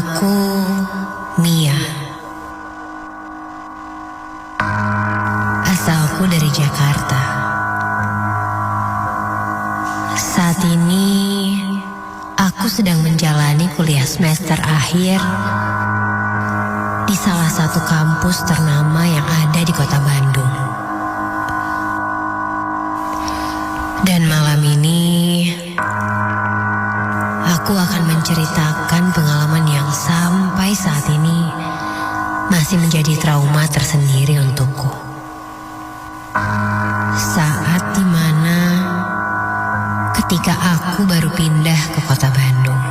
Namaku Mia. Asalku dari Jakarta. Saat ini aku sedang menjalani kuliah semester akhir di salah satu kampus ternama yang ada di kota Bandung. Dan malam ini aku akan menceritakan pengalaman yang sampai saat ini masih menjadi trauma tersendiri untukku. Saat dimana ketika aku baru pindah ke kota Bandung.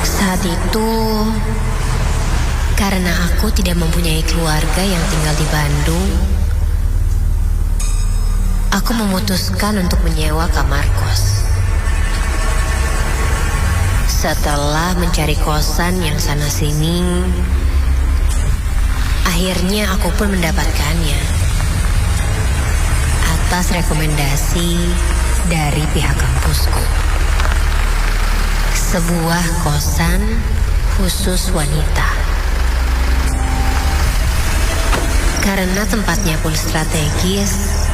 Saat itu, karena aku tidak mempunyai keluarga yang tinggal di Bandung, aku memutuskan untuk menyewa kamar kos. Setelah mencari kosan yang sana-sini, akhirnya aku pun mendapatkannya atas rekomendasi dari pihak kampusku. Sebuah kosan khusus wanita. Karena tempatnya pun strategis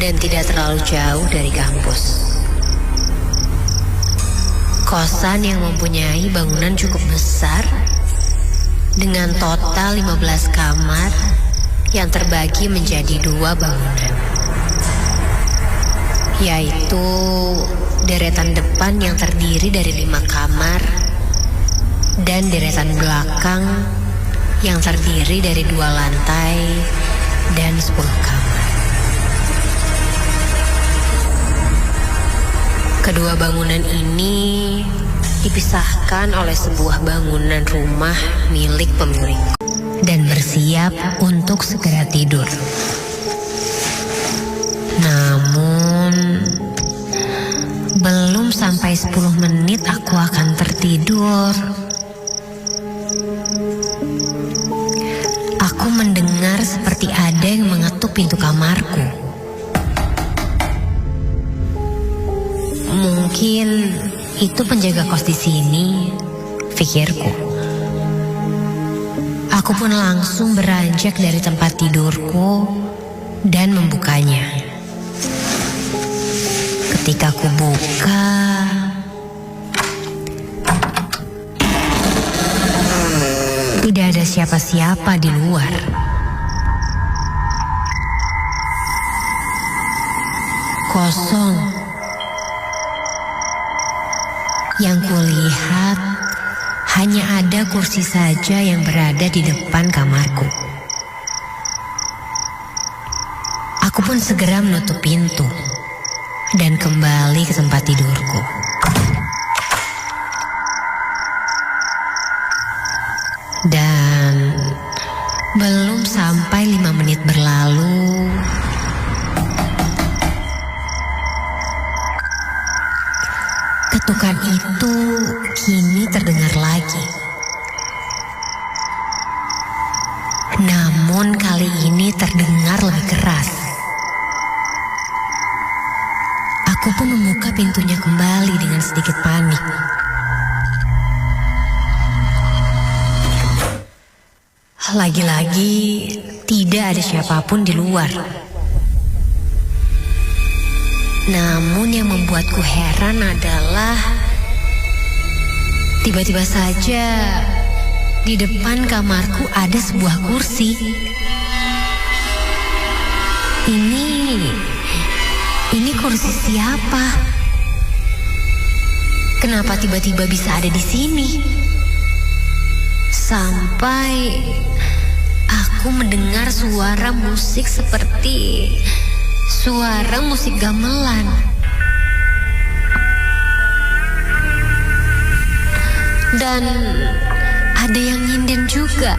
dan tidak terlalu jauh dari kampus. Kosan yang mempunyai bangunan cukup besar dengan total 15 kamar yang terbagi menjadi 2 bangunan. Yaitu deretan depan yang terdiri dari 5 kamar dan deretan belakang yang terdiri dari 2 lantai dan 10 kamar. Kedua bangunan ini dipisahkan oleh sebuah bangunan rumah milik pemilik dan bersiap untuk segera tidur. Namun belum sampai 10 menit aku akan tertidur. Aku mendengar seperti ada yang mengetuk pintu kamarku. Mungkin itu penjaga kos di sini, pikirku. Aku pun langsung beranjak dari tempat tidurku dan membukanya. Ketika aku buka, tidak ada siapa-siapa di luar. Kosong. Yang kulihat hanya ada kursi saja yang berada di depan kamarku. Aku pun segera menutup pintu dan kembali ke tempat tidurku. Dan belum sampai 5 menit berlalu, ketukan itu kini terdengar lagi. Namun kali ini terdengar lebih keras. Aku pun membuka pintunya kembali dengan sedikit panik. Lagi-lagi tidak ada siapapun di luar. Namun yang membuatku heran adalah tiba-tiba saja di depan kamarku ada sebuah kursi. Ini kursi siapa? Kenapa tiba-tiba bisa ada di sini? Sampai aku mendengar suara musik seperti suara musik gamelan. Dan ada yang nyinden juga.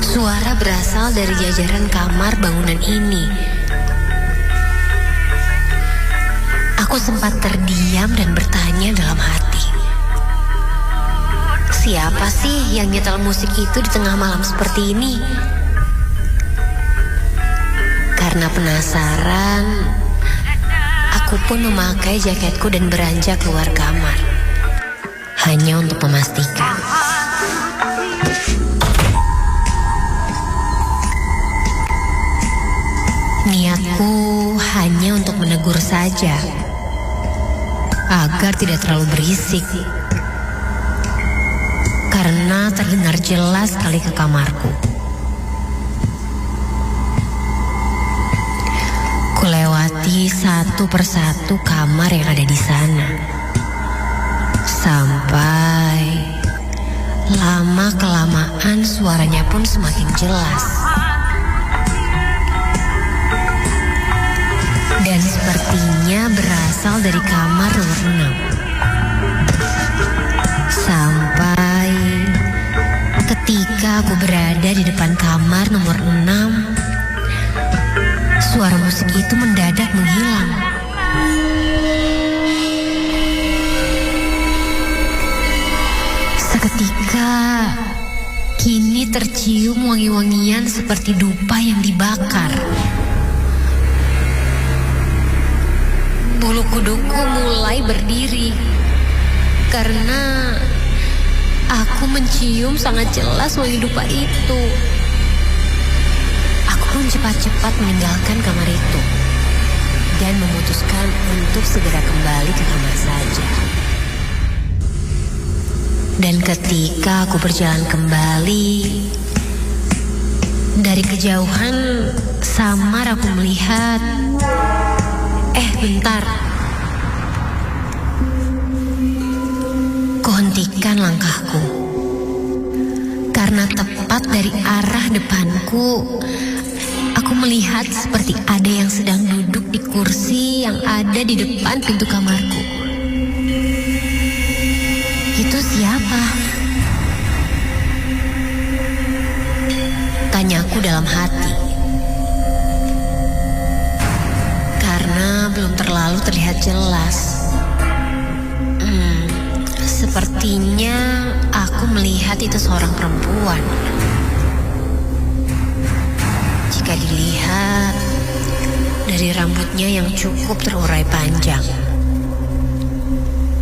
Suara berasal dari jajaran kamar bangunan ini. Aku sempat terdiam dan bertanya dalam hati. Siapa sih yang nyetel musik itu di tengah malam seperti ini? Karena penasaran, aku pun memakai jaketku dan beranjak keluar kamar. Hanya untuk memastikan. Niatku hanya untuk menegur saja, agar tidak terlalu berisik. Karena terdengar jelas sekali ke kamarku. Kulewati satu persatu kamar yang ada di sana. Sampai lama-kelamaan suaranya pun semakin jelas. Dan sepertinya berasal dari kamar nomor 6. Sampai ketika aku berada di depan kamar nomor 6, suara musik itu mendadak menghilang. Seketika, kini tercium wangi-wangian seperti dupa yang dibakar. Bulu kuduku mulai berdiri karena aku mencium sangat jelas wangi dupa itu. Aku pun cepat-cepat meninggalkan kamar itu dan memutuskan untuk segera kembali ke kamar saja. Dan ketika aku berjalan kembali, dari kejauhan samar aku melihat, bentar. Kuhentikan langkahku. Karena tepat dari arah depanku, aku melihat seperti ada yang sedang duduk di kursi yang ada di depan pintu kamarku. Itu siapa? Tanyaku dalam hati. Karena belum terlalu terlihat jelas. Sepertinya aku melihat itu seorang perempuan. Jika dilihat dari rambutnya yang cukup terurai panjang,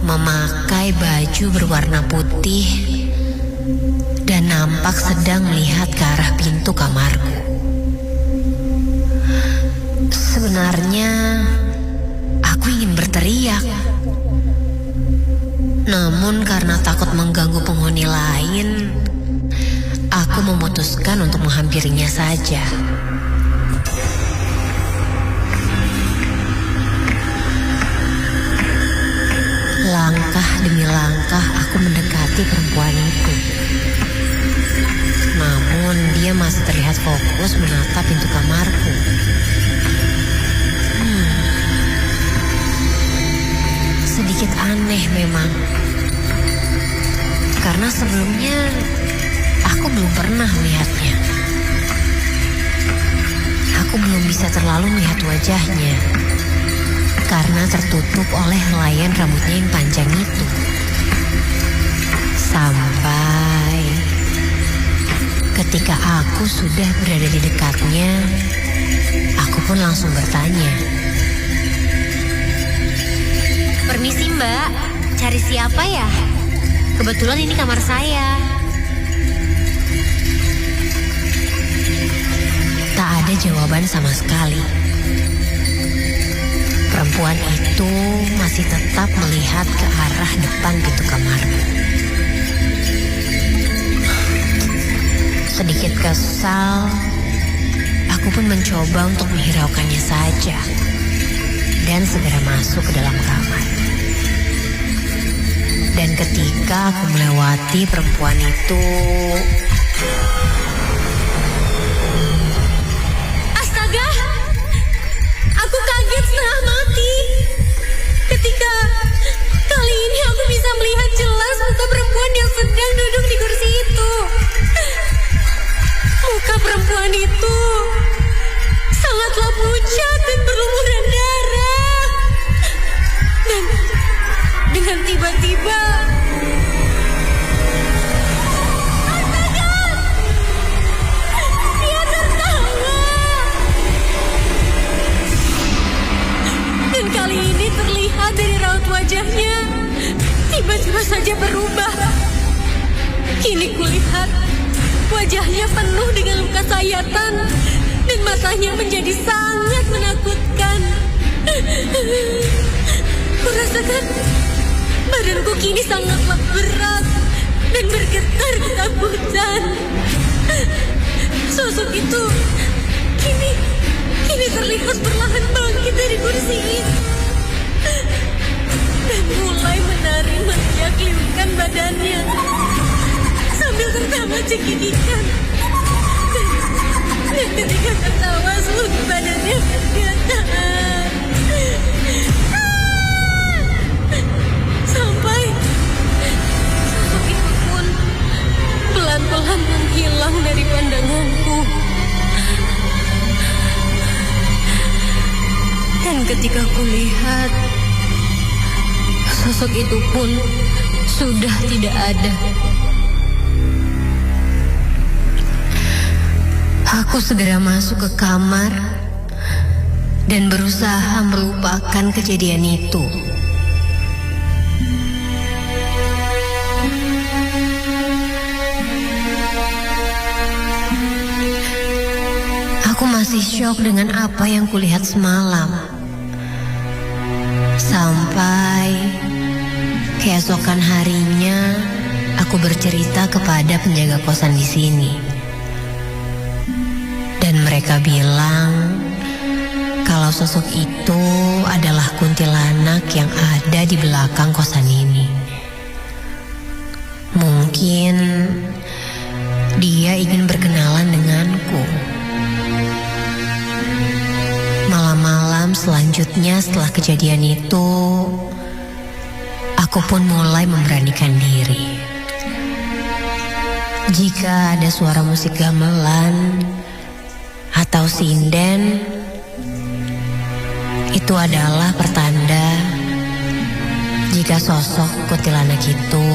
memakai baju berwarna putih, dan nampak sedang melihat ke arah pintu kamarku. Sebenarnya aku ingin berteriak, namun karena takut mengganggu penghuni lain, aku memutuskan untuk menghampirinya saja. Langkah demi langkah aku mendekati perempuan itu. Namun dia masih terlihat fokus menatap pintu kamarku. Sedikit aneh memang. Karena sebelumnya aku belum pernah melihatnya. Aku belum bisa terlalu melihat wajahnya karena tertutup oleh helaian rambutnya yang panjang itu. Sampai ketika aku sudah berada di dekatnya, aku pun langsung bertanya. Permisi Mbak, cari siapa ya? Kebetulan ini kamar saya. Tak ada jawaban sama sekali. Perempuan itu masih tetap melihat ke arah depan pintu kamarku. Sedikit kesal, aku pun mencoba untuk menghiraukannya saja dan segera masuk ke dalam kamar. Dan ketika aku melewati perempuan itu, astaga! Aku kaget setengah mati ketika kali ini aku bisa melihat jelas muka perempuan yang sedang duduk di kursi itu. Muka perempuan itu sangatlah pucat dan berlumuran darah. Dan dengan tiba-tiba saja berubah. Kini kulihat wajahnya penuh dengan luka sayatan dan matanya menjadi sangat menakutkan. Kurasakan badanku kini sangatlah berat dan bergetar ketakutan. Sosok itu kini terlihat perlahan bangkit dari kursi itu dan mulai menarikan badannya sambil tertawa cekikikan. Dan ketika tertawa seluruh badannya bergetar. Sampai sosok itu pun pelan-pelan menghilang dari pandanganku. Dan ketika kulihat, sosok itu pun sudah tidak ada. Aku segera masuk ke kamar dan berusaha melupakan kejadian itu. Aku masih syok dengan apa yang kulihat semalam. Sampai keesokan harinya aku bercerita kepada penjaga kosan di sini. Dan mereka bilang kalau sosok itu adalah kuntilanak yang ada di belakang kosan ini. Mungkin dia ingin berkenalan denganku. Malam-malam selanjutnya setelah kejadian itu, aku pun mulai memberanikan diri. Jika ada suara musik gamelan atau sinden, itu adalah pertanda jika sosok kuntilanak itu